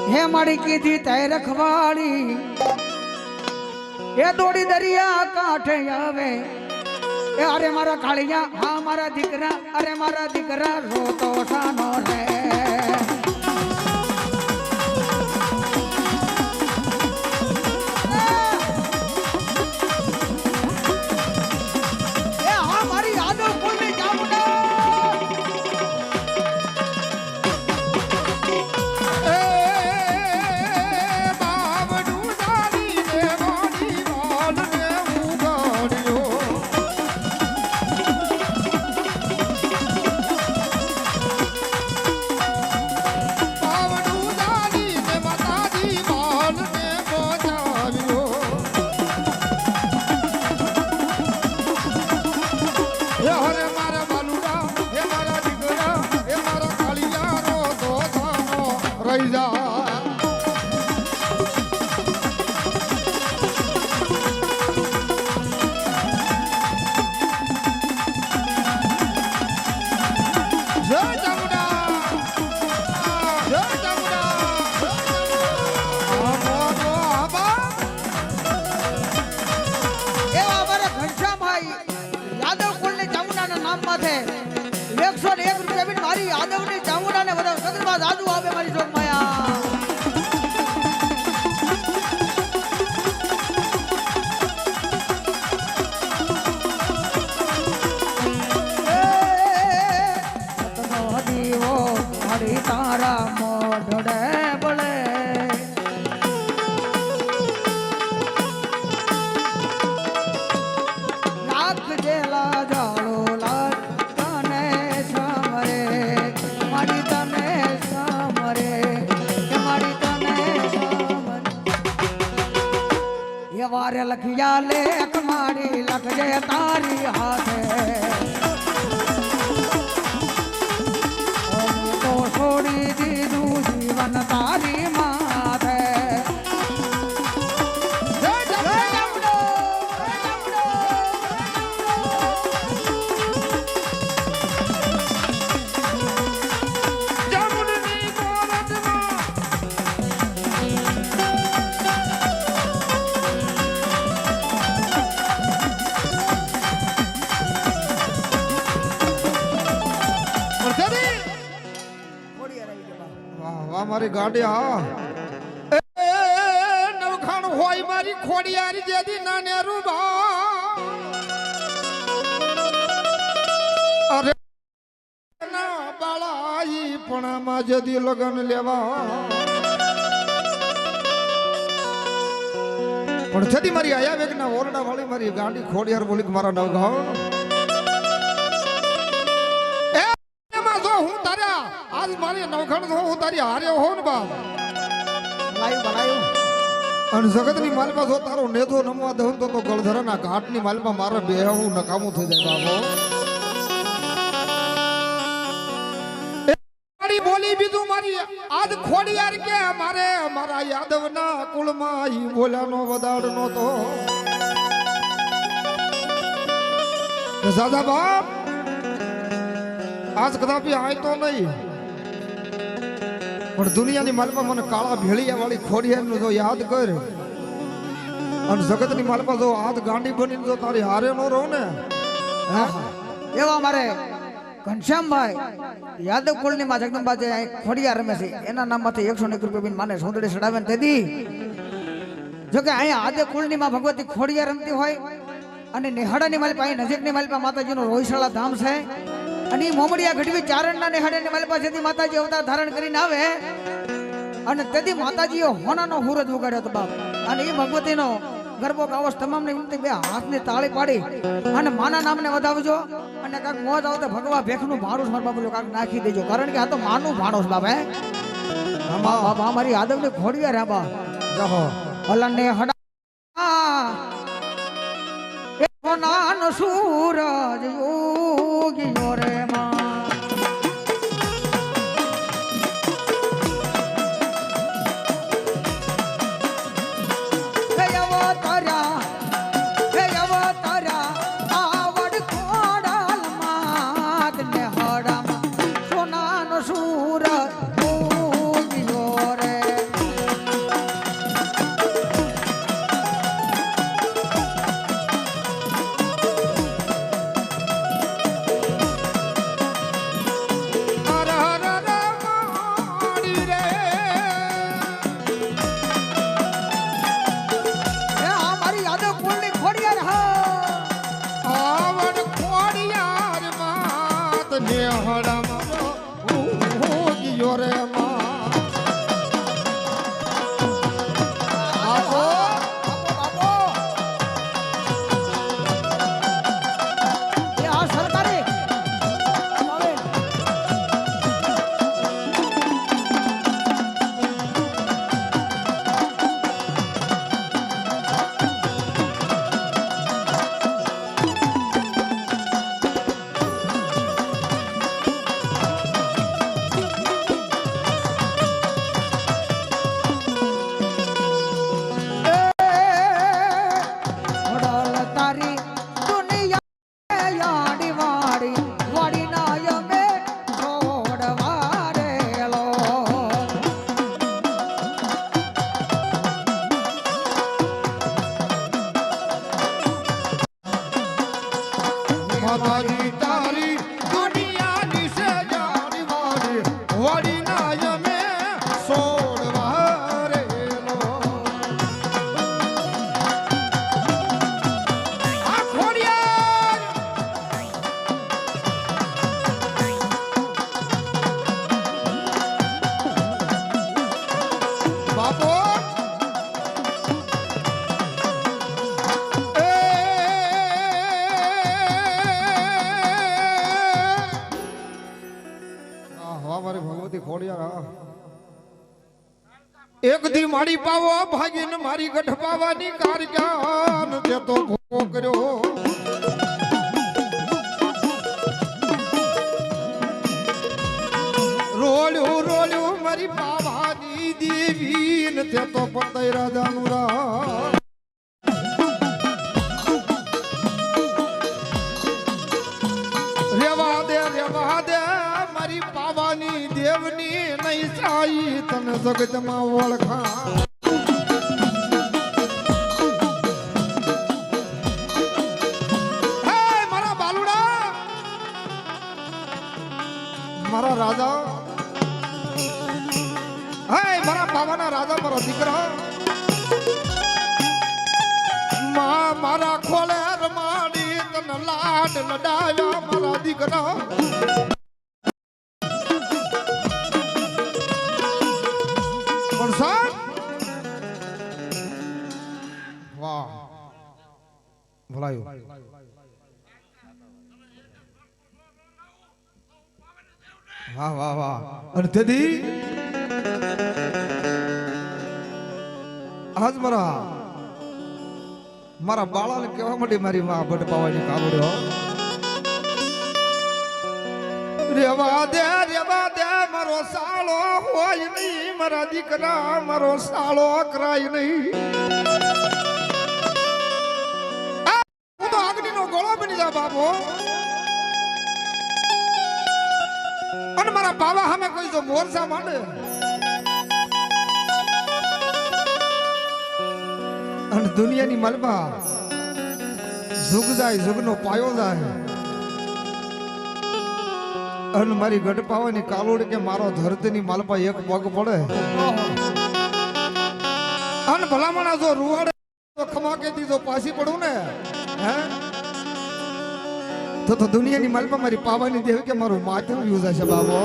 હે મારી કીધી તય રખવાડી એ દોડી દરિયા કાંઠે આવે એ અરે મારા કાળિયા હા મારા દીકરા અરે મારા દીકરા રોતો સાનો રે મારી યાદવની ચામુંડા ને બધા સગરમાં જાદુ આવે મારી જોગ માયા દીવો હરી તારા મોઢડે બળે નાક જેલા જાળો લાલ તને સમરે મારી તને સમરે કે મારી તને સમરે એ વારે લખિયા લેખ મારી લખજે તારી હાથે છોડી દીધું જીવન તારી માથે મારી ગાડી હા નવખાણ હોય મારી ખોડિયારી જેદી નાને રૂબા અરે ના બાળાઈ પણામાં જેદી લગન લેવા પણ છેદી મારી આયા વેગના ઓરડા વાળી મારી ગાડી ખોડિયાર બોલી મારા નવખાણ હું તારા આજ મારી નવખણ તો હું તારી હારે હો ને બાપ બનાયું અને જગતની માલપા જો તારો નેધો નમવા દઉં તો ગળધરાના ઘાટની માલપા મારે બેહવું નકામું થઈ જાય બાપો મારી બોલી બીજું મારી આજ ખોડિયાર કે મારે મારા યાદવના કુળમાં ઈ બોલાનો વદાડનો તો દાદા બાપ આજ કદાપી આય તો નહીં પણ દુનિયાની માલપા મને કાળા ભેળિયા વાળી ખોડિયારનું જો યાદ કર અને જગતની માલપા જો હાથ ગાંડી બનીને જો તારી હારે નો રહો ને એવા મારે ઘનશ્યામભાઈ યાદવ કુળની માં જગદંબા જે ખોડિયાર રમે છે એના નામમાંથી 101 રૂપિયા બિન માને સુંદરી ચડાવે ને તેથી જો કે અહીંયા આદે કુળની માં ભગવતી ખોડિયાર રમતી હોય અને નેહાડાની માલપા અહીં નજીકની માલપા માતાજીનું રોહિશાળા ધામ છે અને મોમડિયા ગઢવી ચારણના નેહાડાની માલપા જેથી માતાજી અવતાર ધારણ કરીને આવે અને તેથી માતાજીએ હોનાનો હુરજ ઉગાડ્યો હતો બાપ અને એ ભગવતીનો ગરબો ગાવસ તમામને વિનંતી બે હાથની તાળી પાડી અને માના નામને વધાવજો અને કાક મોજ આવતે ભગવા ભેખનું ભાણું માર બાબુ કાક નાખી દેજો કારણ કે આ તો માનું ભાણું બાપ હે બાબા અમારી યાદવની ખોડિયાર હે બા જહો અલને હડા એ હોનાનો સૂરજ યોગીઓ રે એક દી મારી પાવો ભાગીને મારી ગઢ પાવાની કારજાન તે તો ભોગો કર્યો રોળ્યું રોળ્યું મારી પાવાની દેવી ને તે તો પતઈ રાજાનું રા રેવા દે મારી પાવાની દેવની નહીં સાઈ તને જગતમાં ઓળખા મારા બાલુડા મારા રાજા મારા પાવાના રાજા મારો દીકરા મારા ખોલે રમાડી તને લાડ લડાયા મારા દીકરા પણ સાહેબ વાહ ભલાયું વાહ વાહ વાહ અને તેથી આજ મારા બાળાને કહેવા માટે મારી માં ભટ પાવાની કાબડ્યો રેવા દે મારો સાળો હોય નહીં મારા દીકરા મારો સાળો કરાય નહીં હું તો અગ્નિનો ગોળો બની જા બાપો અને મારા બાવા સામે કોઈ જો મોરસા માંડે અને દુનિયાની મલબા ઝુગ જાય ઝુગનો પાયો જાય અને મારી ગઢ પાવાની કાલોડ કે મારો ધરતીની માલપા એક પગ પડે અને ભલામણા જો રૂવાડે તો ખમા કે દીધો પાછી પડું ને હે તો દુનિયાની માલપા મારી પાવાની દેવ કે મારું માથું યુઝ હશે બાબો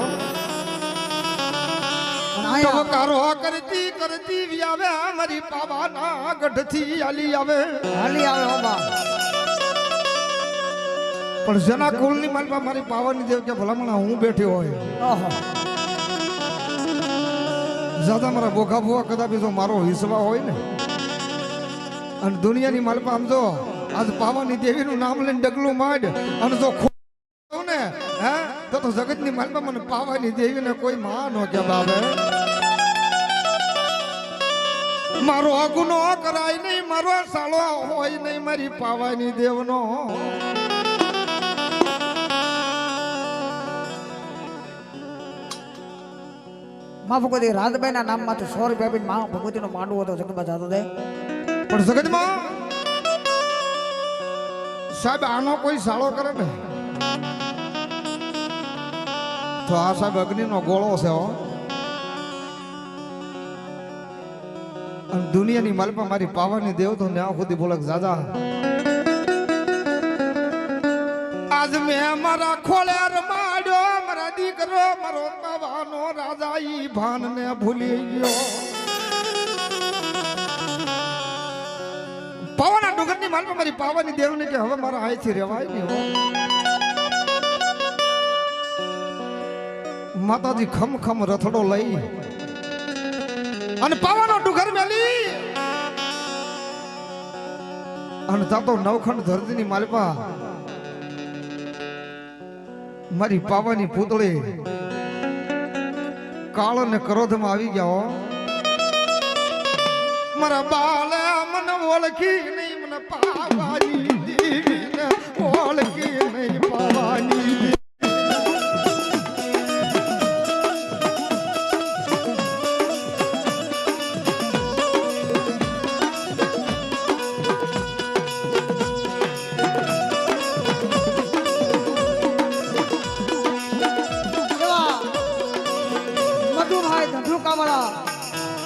કારો કરતી વ્યાવે મારી પાવાના ગઢથી હાલી આવે હો બા પણ જેના કુળની માલપા મારી પાવાની દેવ કે ભલામણા હું બેઠી હોય જ્યાદા મારા બોખા ભુવા કદાપી જો મારો હિસ્સા હોય ને અને દુનિયાની માલપા આમ જો આજ પાવાની દેવીનું નામ લઈને ડગલું માંડ અને જો ને હે તો જગતની માલપા મને પાવાની દેવીને કોઈ માં નો કે બાબે મારો ગુનો કરાય નહીં મારો સાળો હોય નહીં મારી પાવાની દેવનો માં ભગવતી રાતબાઈ ના નામ માંથી 100 રૂપિયા આપીને માં ભગવતી નો માંડવો હતો જગતમાં જાતો દે પણ જગતમાં સાહેબ આનો કોઈ સાળો કરે ને તો આ સાહેબ અગ્નિનો ગોળો છે હો અને દુનિયાની માલપા મારી પાવાની દેવ તો ન્યા સુધી બોલક દાદા આજ મેં મારા ખોળે રમાડ્યો મારા દીકરો મારો પાવાનો રાજા ઈ ભાન ને ભૂલી ગયો પાવાના ડુંગરની માલપા મારી પાવાની દેવને કે હવે મારા આયથી રહેવાય નહીં હો માતાજી ખમ ખમ રથડો લઈ અને પાવાનો ડુંગર મેલી અને તાતો નવખંડ ધરતીની માલપા મારી પાવાની પૂતળી કાળ ને ક્રોધમાં આવી ગયા મારા બાલે મને ઓળખી નહીં મને પાવાની દેવીને ઓળખી નહીં પાવાની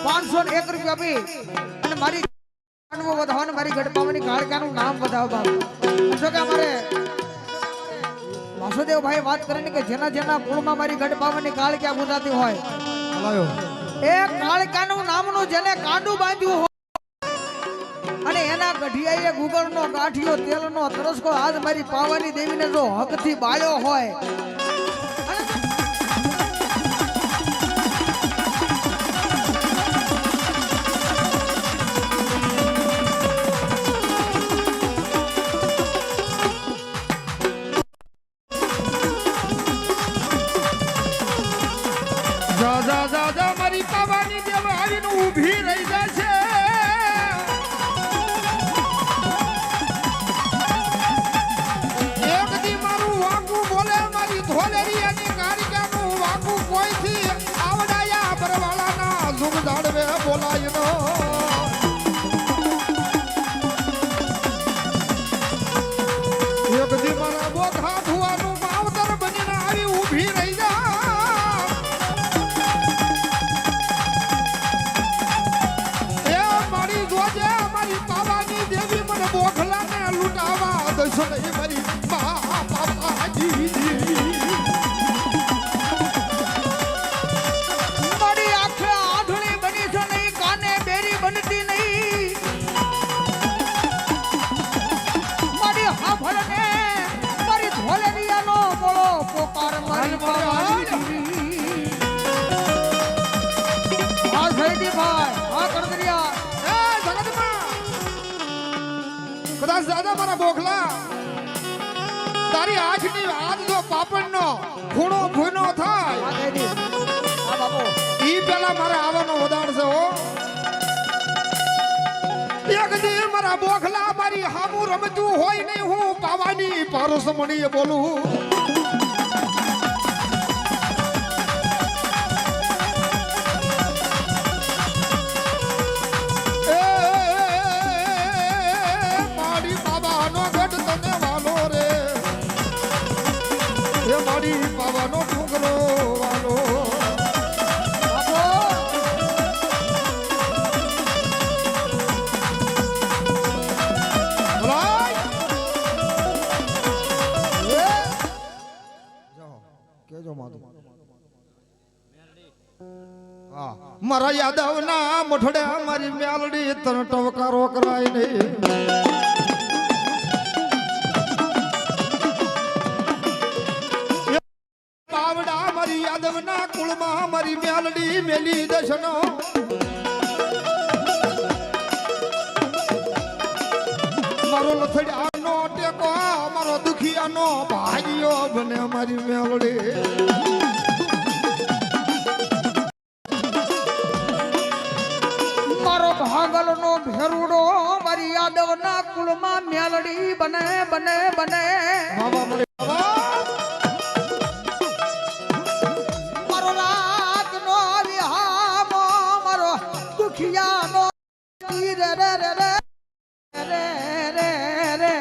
₹501 આપી અને મારી વધાવો મારી ગઢપાવાની કાળકાનું નામ વધાવો બાબુ જો કે અમારે વાસુદેવભાઈ વાત કરે ને કે જેના જેના કુળમાં મારી ગઢપાવાની કાળ ક્યાં ગુંજાતી હોય એ કાળકાનું નામનું જેને કાંડું બાંધ્યું હોય અને એના ગઢિયાએ ગુગળનો ગાંઠિયો તેલનો તરસકો આજ મારી પાવાની દેવીને જો હકથી બાળ્યો હોય ઊભી રહી જશે એક દી મારું વાંકું બોલે મારી ધોલેરી અને કારિકાનું વાંકું કોઈથી આવડાયા પરવાળાના જુગ જાડવે બોલાય નો એક દી મારા બોખા ભુવાનું માવતર બનીને આવી ઊભી રહી જા એ મારી જોજે મારી પાવાની દેવી મને બોખલાને લૂંટાવા દશો નહીં મારી પાપાજી મારી આંખે આંધળી બની છે નહીં, કાને બેરી બનતી નહીં. મારી હાફળને મારી ધોલેરિયાનો બોલો પોકાર મારી પાવાની દેવી. આ સૈદી ભાઈ, આ કરદરિયા. એ જગતમાં કદાચ દાદા મારા બોખલા તારી આંખની આજ જો પાપણનો ખૂણો ભૂનો થાય આ સૈદી. આ બાપુ. ઈ પેલા મારે આવવાનો વધાર છે હો એક દી મારા બોખલા મારી હામું રમતું હોય નહીં હું પાવાની પારસમણીએ બોલું એ મારી બાબાનો ગઢ તને વાલો રે એ મારી બાબાનો ડુંગરો વાલો મારા યાદવ ના મોઠડ્યા મારી મેલડી તન ટવકારો કરાય નહીં પાવડા મારી યાદવ ના કુળમાં મારી મેલડી મેલી દશનો મારો લથડિયાનો ટેકો મારો દુખિયાનો ભાઈઓ બને મારી મેલડી ભાગલનો ભેરુડો મારી યાદવના કુળમાં મેલડી બને બને બને. મારો રાતનો વિહામો મારો દુખિયાનો રે રે રે રે રે રે રે.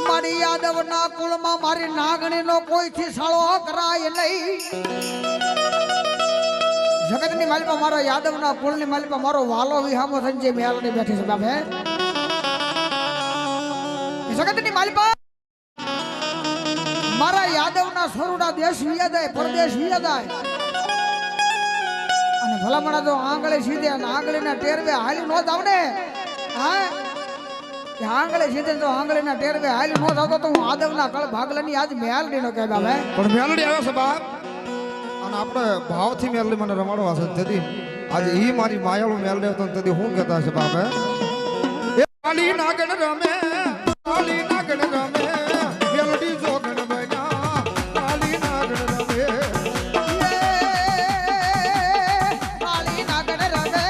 મારી યાદવના કુળમાં મારી નાગણીનો કોઈથી સાળો કરાય નહીં. જગતની માલિપા મારો યાદવના કુળની માલિપા મારો વાલો વિહામો સંજય મેલડી બેઠી છે બાપે. જગતની માલિપા મારા યાદવના સ્વરૂડા દેશ વિયા જાય પરદેશ વિયા જાય અને ભલામણા તો આંગળે સીધે અને આંગળીના ટેરવે હાલી નો જાવ ને હા આંગળે સીધે તો આંગળીના ટેરવે હાલી નો જાવ તો હું આદવના કળ ભાગલાની આજ મેલડી નો કહે બાપે. પણ મેલડી આવે છે બાપ અને આપણે ભાવથી મેલડી મને રમાડવા છે તેથી આજે ઈ મારી માયાળુ મેલડી હતો તેથી હું કહેતા છે બાપ એ કાલી નાગણ રમે કાલી નાગણ રમે મેલડી જોગણ બન્યા કાલી નાગણ રમે કાળી નાગણ રમે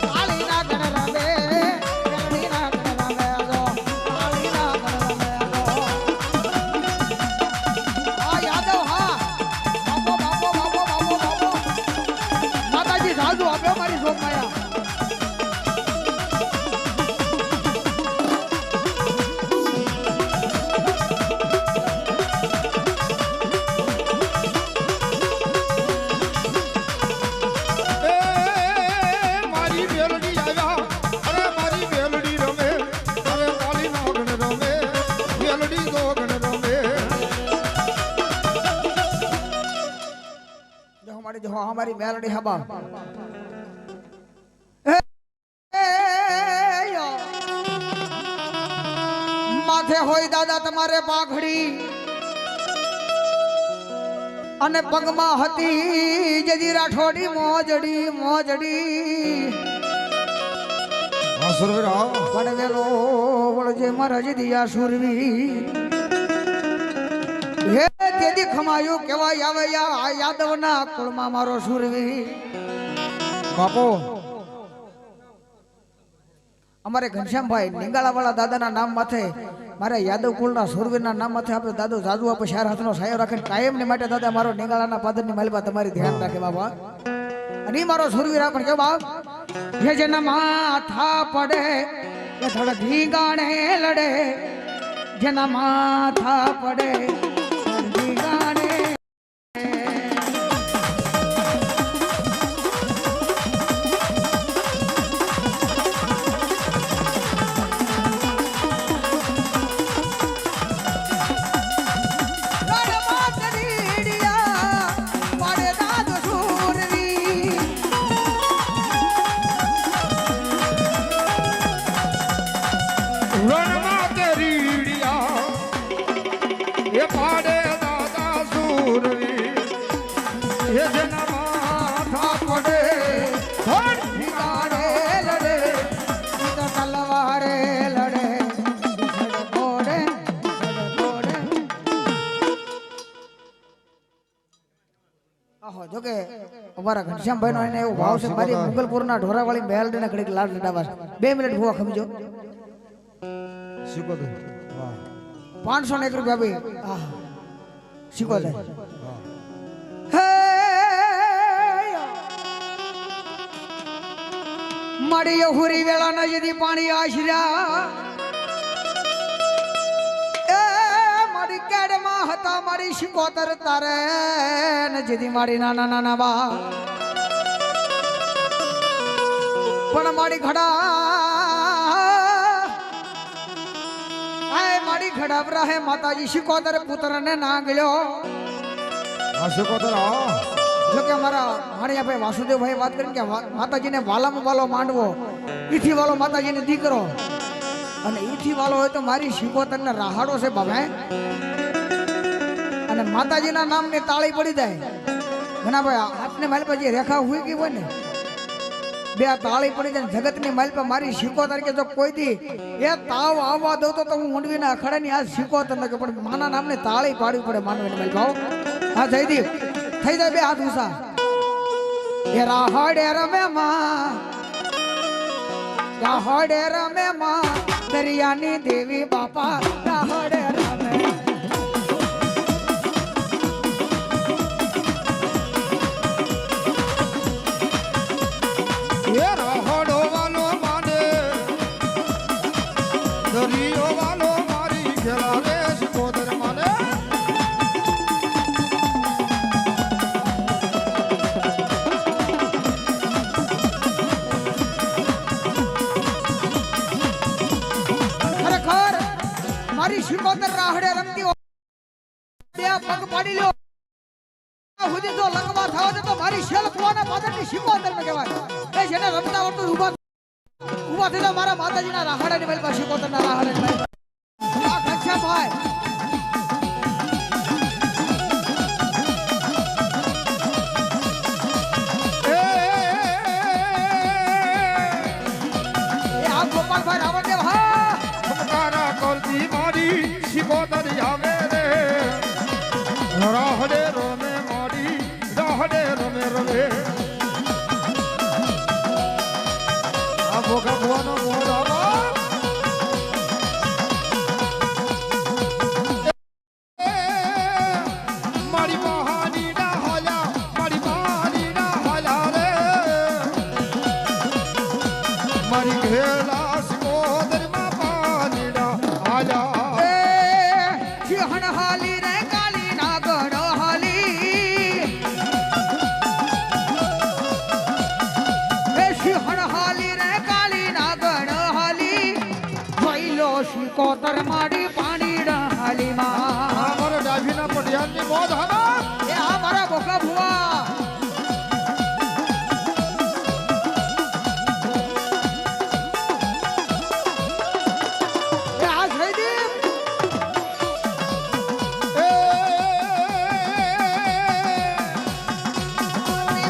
કાળી નાગણ રમે કાળી નાગણ રમે જો કાળી નાગણ રમે જો આ યાદવ હા બાપો બાપો બાપો બાપો બાપો માતાજી સાધુ આપ્યો મારી સોમાયા. મારી મેલડી આવ્યા અરે મારી મેલડી રમે અરે કાલી નાગણ રમે મેલડી જોગણ રમે જો મારી જો હમારી મેલડી હબા માથે હોય દાદા તમારે પાઘડી અને પગમાં હતી જજી રાઠોડી મોજડી મોજડી હા સરવેર આવો પડવેલો વળજે મરજ દિયા સુરવી હે તેદી ખમાયું કેવાય આવે આ યાદવના કુળમાં મારો સુરવી બાપો અમારે ઘનશ્યામભાઈ નિંગાળાવાળા દાદાના નામ માથે મારે યાદવ કુળના સુરવીરના નામ માથે આપણે દાદો જાદુ આપે શાર હાથનો સાયો રાખીને કાયમની માટે દાદા મારો નિંગાળાના પાદરની માલપા તમારી ધ્યાન રાખે બાબા અને ઈ મારો સુરવીર પણ કે બાપ જે જેના માથા પડે એ થોડા ધીંગાણે લડે જેના માથા પડે ધીંગાણે રણમાં તે રીડિયા એ પાડે દાદા સુરવી એ જેના માથા પડે ધીંગાણે લડે ઈ તો તલવારે લડે ઘોડે ઘોડે આહો જો કે અમારા ઘનશ્યામભાઈ નો એને એવો ભાવ છે મારી મુગલપુરના ઢોરાવાળી મહેલડીને ઘડીક લાડ લડાવા 2 મિનિટ ભૂવા ખમજો શીખો તો 501 રૂપિયા બી શીખો હે મારી હુરી વેળા ના જદી પાણી આશર્યા એ મારી કેડમાં હતા મારી શિકોતર તારે ને જદી મારી નાના નાના બા પણ મારી ઘડા આય મારી ઘડાવરા હે માતાજી શિકોતર પુત્રને ના ગયો શીખો તો જો કે અમારા ભાણિયાભાઈ વાસુદેવભાઈ વાત કરીને કે માતાજીને વાલામાં વાલો માંડવો ઈથી વાલો માતાજીને દીકરો અને ઈથી વાલો હોય તો મારી શિકોતરને રાહાડો છે બાબા અને માતાજીના નામની તાળી પડી જાય ઘણા ભાઈ આપને મારી પાસે રેખા હોય ગઈ હોય ને બે તાળી પડી જાય જગતની માલ પર મારી શિકોતર કે જો કોઈ દી એ તાવ આવવા દઉં તો હું ઊંડવીના અખાડાની આ શિકોતર ન કે પણ માના નામની તાળી પાડવી પડે માનવીની માલ ભાવ હા જયદીપ થઈ જાય બે હાથ ઊંચા એ રાહડે રમે માં રાહડે રમે માં દરિયાની દેવી બાપા રાહડે રમે એ રાહડો વાલો માને દરિયો વાલો મારી ખેલા રે શીખોતર માને ખરેખર મારી શિકોતર રાહડે રમતી હોય બે પગ પાડી લો સુધી જો લગવા થાવ તો મારી શેલખવાના પાદરની શિકોતર ને કહેવાય એ જેને રમતા આવડતું ઊભા થઈ જાવ મારા માતાજીના રાહડાની મારી પાસે શિકોતરના રાહડાની મારી આ ઘનશ્યામભાઈ એ આ ગોપાલભાઈ રાવણદેવ હા તારા કરતી મારી શીખોતર આવે રે રાહડે રમે મારી રાહડે રમે રમે આ ભોગા ભુવાનો મોઢામાં મારી મહાની ના હાલ્યા મારી મહાની ના હાલ્યા રે મારી ઘેલા શીખોતર માં પાની ના હાલ્યા એ સિંહણ હાલી રે કાલી નાગણ હાલી એ સિંહણ હાલી રે કાલી નાગણ હાલી જોઈલો શિકોતર માડી પાણી હાલી માં અમારો ડાભીના પટિયાલની મોજ હવા એ આ મારા બોકા ભુવા એ આ જયદીપ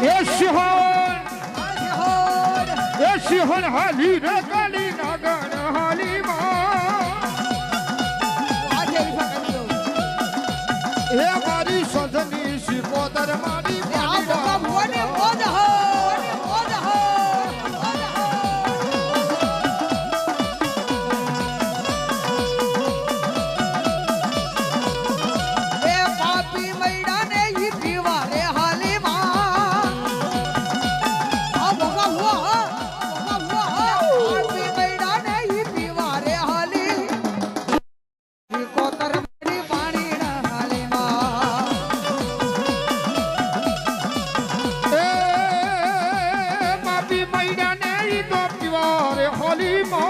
એ સિંહણ આ સિંહણ એ સિંહણ હાલી રે કાલી નાગણ હાલી માં આજે વિફા કરી દઉં એ સધની શિકોતર મારી આ ભોગા ભુવાની મોજ હો મોજ હો એ પાપી મૈડાને ઈ પીવા રે હાલી માં આ ભોગા ભુવા પાપી મૈડાને ઈ પીવા રે હાલી કોતર મારી પાણી ના હાલી માં એ માપી મૈડા ને ઈ તો પીવારે હોલી મો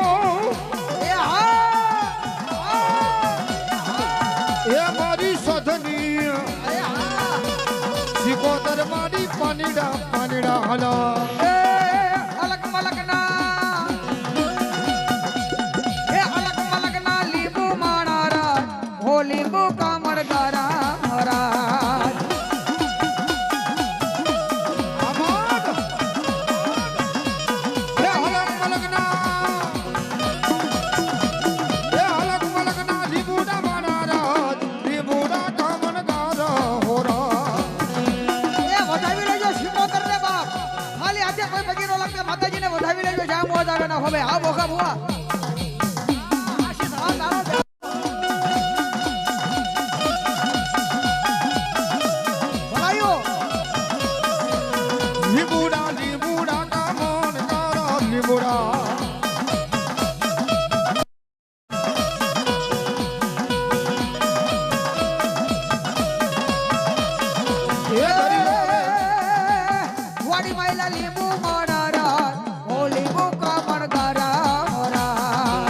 એ હા એ મારી સધની એ હા શિકોતર મારી પાનીડા હલા એ અલગ મલકના એ અલગ મલકના લીંબુ માણારા હો લીંબુ કામળ ગારા હરા આમાદ એ હલક મલકના લીબુડા માનારા લીબુડા કામન ગારા હોરા એ વધાવી લેજો શિકોતર ને બાપ ખાલી આજે કોઈ બગી નો લાગે માતાજીને વધાવી લેજો જ્યાં મોજ આવે ના હવે આ ભોગા ભુવા આ તારો ભલાયો લીબુડા કામન ગારા લીબુડા એ વાડી માયલા લીંબુ માણારા હો લીંબુ કામણ ગારા હોરા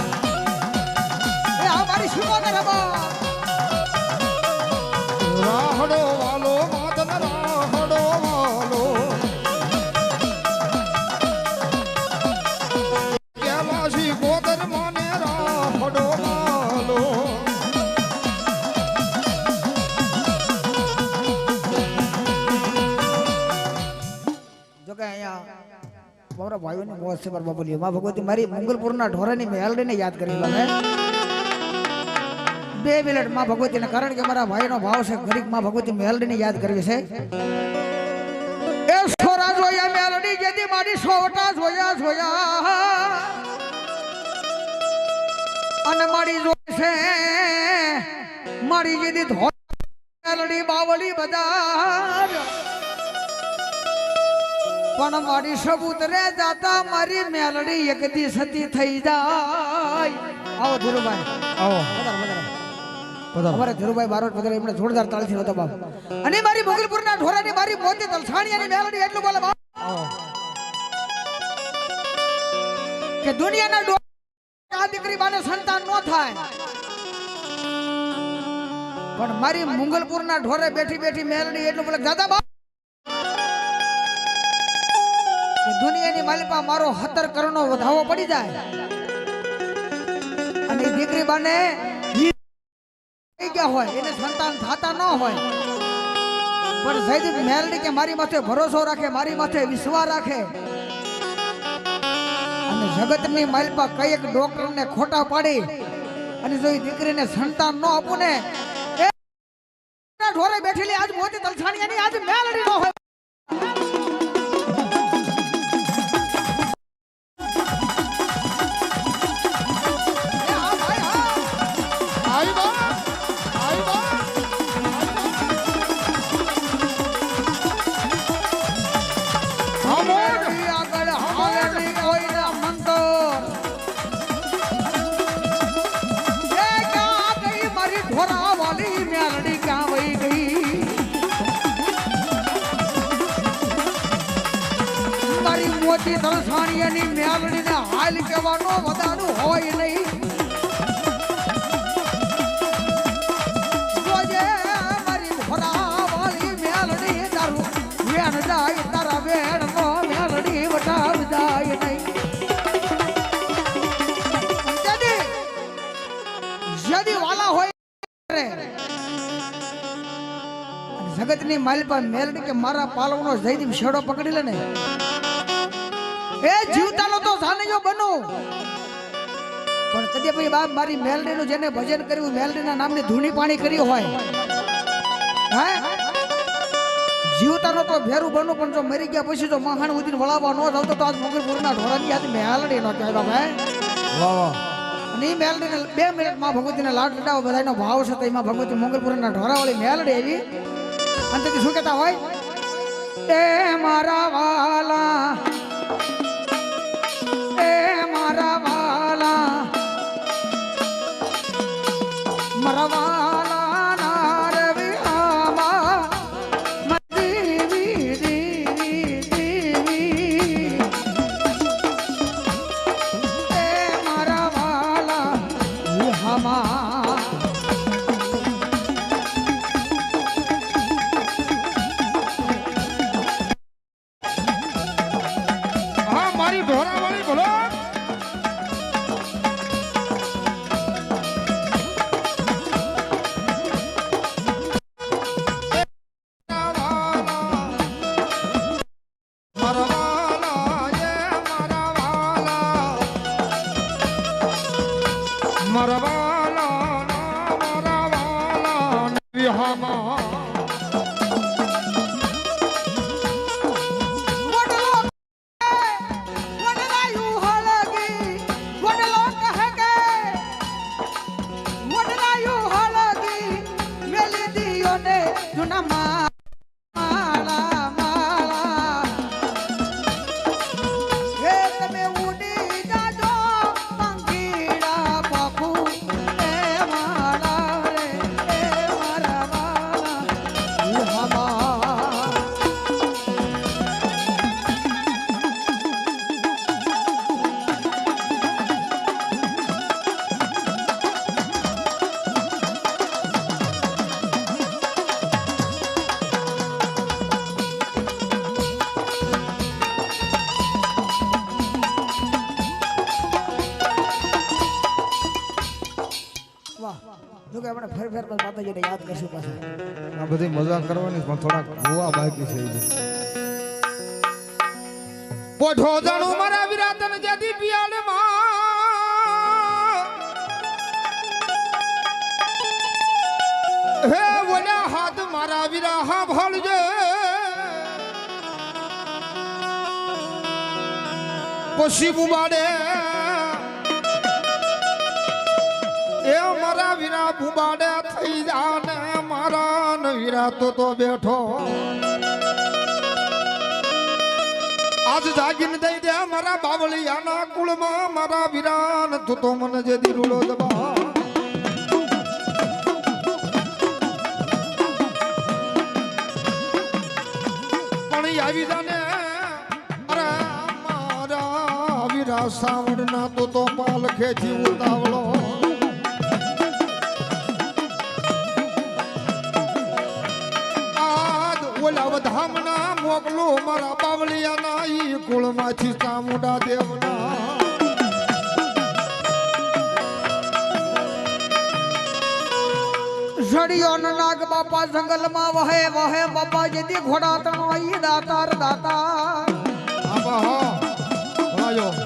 એ આ મારી શિકોતર બાપ રાહડો વાલો માતન રાહડો વાલો કેલાશી ગોદર મને રાહડો વાલો જો કે અહીંયા મારા ભાઈઓની મોજ છે મારા બાપુલી માં ભગવતી મારી મંગલપુરના ઢોરાની મેલડીને યાદ કરી લો મેં 2 મિનિટ માં ભગવતીને કારણ કે મારા ભાઈનો ભાવ છે ગરીબ માં ભગવતી મેલડીને યાદ કરવી છે એ સોરા જોયા મેલડી જેથી મારી સોવટા જોયા અને મારી જોઈ છે મારી જેથી મેલડી બાવળી બજાર પણ મારી સબૂતરે જાતા મારી મેલડી એક દી સતી થઈ જાય આવો ધીરુભાઈ આવો અમારે ધીરુભાઈ બારોટ પધારે એમણે જોરદાર તાળીથી નતો બાપ અને મારી મોગલપુરના ઢોરાની મારી મોતી તલસાણીયાની મેલડી એટલું બોલે બાપ કે દુનિયાના આ દીકરી બાને સંતાન નો થાય પણ મારી મંગલપુરના ઢોરે બેઠી બેઠી મેલડી એટલું બોલે દાદા બાપ દુનિયાની માલિપા મારો 17 કરોડનો વધાવો પડી જાય અને એ દીકરી બાને થઈ ગયા હોય એને સંતાન થાતા ન હોય પણ જયદીપ મેલડી કે મારી માથે ભરોસો રાખે મારી માથે વિશ્વાસ રાખે અને જગતની માલિપા કઈ એક ડોક્ટરને ખોટા પાડી અને જો એ દીકરીને સંતાન ન આપું ને એ ઢોરે બેઠેલી આજ મોતી તલસાણીયાની આજ મેલડી ન હોય મોતી તલસાણીયાની મેલડીને હાલ કહેવાનો વધારું હોય નહીં જોજે મારી ભરાવાળી મેલડી તારું વેણ જાય તારા વેણ નો મેલડી વટાવ જાય નહીં જદી વાલા હોય જગતની માલિપા મેલડી કે મારા પાલવનો જયદીપ શેડો પકડી લે ને એ જીવતાનો તો સાનયો બનો પણ કદી ભાઈ બાપ મારી મેલડીનું જેને ભજન કર્યું મેલડીના નામની ધૂણી પાણી કરી હોય હે જીવતાનો તો ભેરું બનવું પણ જો મરી ગયા પછી જો મહાન ઉદીન વળાવવા ન જાવ તો આજ મંગળપુરના ઢોરાની યાદ મેલડી નો કહેવાય ભાઈ વાહ વાહ અને એ મેલડીને 2 મિનિટ માં ભગવતીને લાડ લડાવો બધાનો ભાવ છે તો એમાં ભગવતી મંગળપુરના ઢોરાવાળી મેલડી આવી અને તેથી શું કહેતા હોય એ મારા વાલા મારા વાલા ના રવિ આમા દેવી દેવી દેવી એ મારા વાલા હમા હા મારી ઢોરાવાળી બોલો જો કે આપણે ફેર ફેર પર માતાજીને યાદ કરશું પાછા આ બધી મજા કરવાની પણ થોડાક ગોવા બાકી છે પોઠો જાણું મારા વિરાતન જેથી પિયાલે માં હે બોલ્યા હાથ મારા વિરા હા ભળજે પછી બુબાડે એ મારા વીરા ભૂબાડે થઈ જાને મારા નવીરા તો બેઠો આજ જાગીને દઈ દે મારા બાવળિયાના કુળમાં મારા વીરાન તું તો મને જે દીરુડો દબા પણ આવી જાને અરે મારા વીરા સાવડના તો પાલ ખેંચી ઉતાવળો ઓલા વધામના મોકલો મારા બાવળિયાના ઈ કુળમાંથી ચામુંડા દેવના જડિયો નાગ બાપા જંગલમાં વહે વહે બાપા જેથી ઘોડા તણો ઈ દાતાર દાતાર આબા હા ભણાયો